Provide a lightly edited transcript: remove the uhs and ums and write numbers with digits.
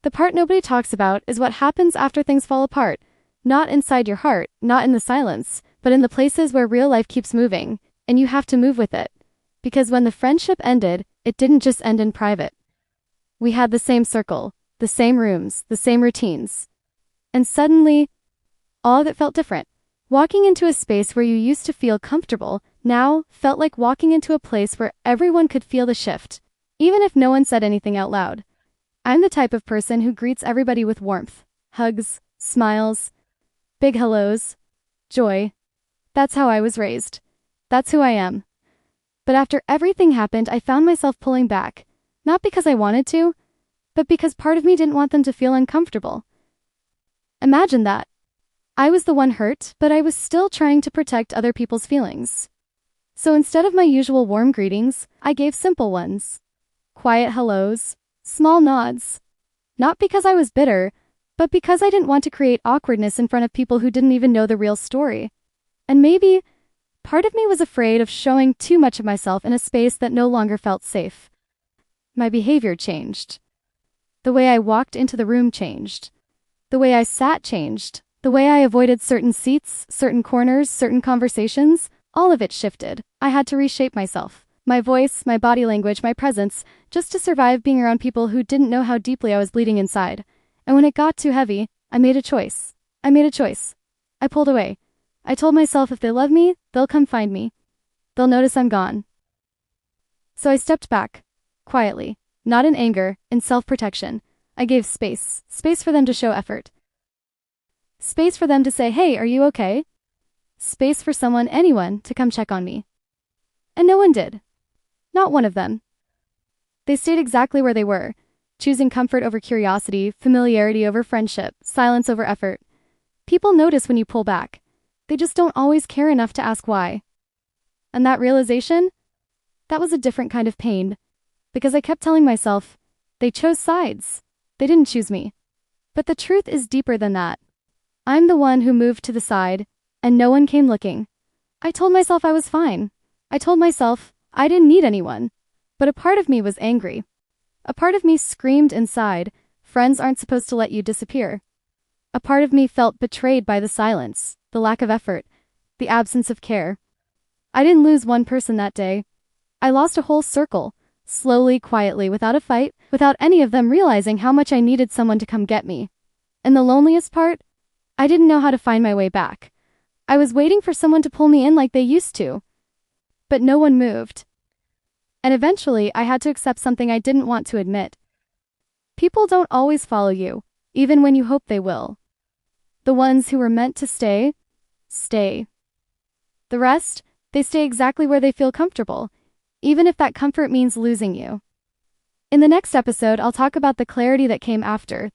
The part nobody talks about is what happens after things fall apart. Not inside your heart, not in the silence, but in the places where real life keeps moving, and you have to move with it. Because when the friendship ended, it didn't just end in private. We had the same circle, the same rooms, the same routines. And suddenly, all of it felt different. Walking into a space where you used to feel comfortable, now felt like walking into a place where everyone could feel the shift, even if no one said anything out loud. I'm the type of person who greets everybody with warmth, hugs, smiles, big hellos, joy. That's how I was raised. That's who I am. But after everything happened, I found myself pulling back, not because I wanted to, but because part of me didn't want them to feel uncomfortable. Imagine that. I was the one hurt, but I was still trying to protect other people's feelings. So instead of my usual warm greetings, I gave simple ones. Quiet hellos, small nods. Not because I was bitter, but because I didn't want to create awkwardness in front of people who didn't even know the real story. And maybe, part of me was afraid of showing too much of myself in a space that no longer felt safe. My behavior changed. The way I walked into the room changed. The way I sat changed. The way I avoided certain seats, certain corners, certain conversations, all of it shifted. I had to reshape myself. My voice, my body language, my presence, just to survive being around people who didn't know how deeply I was bleeding inside. And when it got too heavy, I made a choice. I pulled away. I told myself if they love me, they'll come find me. They'll notice I'm gone. So I stepped back, quietly, not in anger, in self-protection. I gave space for them to show effort. Space for them to say, hey, are you okay? Space for anyone, to come check on me. And no one did. Not one of them. They stayed exactly where they were, choosing comfort over curiosity, familiarity over friendship, silence over effort. People notice when you pull back. They just don't always care enough to ask why. And that realization? That was a different kind of pain. Because I kept telling myself, they chose sides. They didn't choose me. But the truth is deeper than that. I'm the one who moved to the side, and no one came looking. I told myself I was fine. I told myself I didn't need anyone. But a part of me was angry. A part of me screamed inside, friends aren't supposed to let you disappear. A part of me felt betrayed by the silence, the lack of effort, the absence of care. I didn't lose one person that day. I lost a whole circle, slowly, quietly, without a fight, without any of them realizing how much I needed someone to come get me. And the loneliest part? I didn't know how to find my way back. I was waiting for someone to pull me in like they used to. But no one moved. And eventually, I had to accept something I didn't want to admit. People don't always follow you, even when you hope they will. The ones who were meant to stay, stay. The rest, they stay exactly where they feel comfortable, even if that comfort means losing you. In the next episode, I'll talk about the clarity that came after,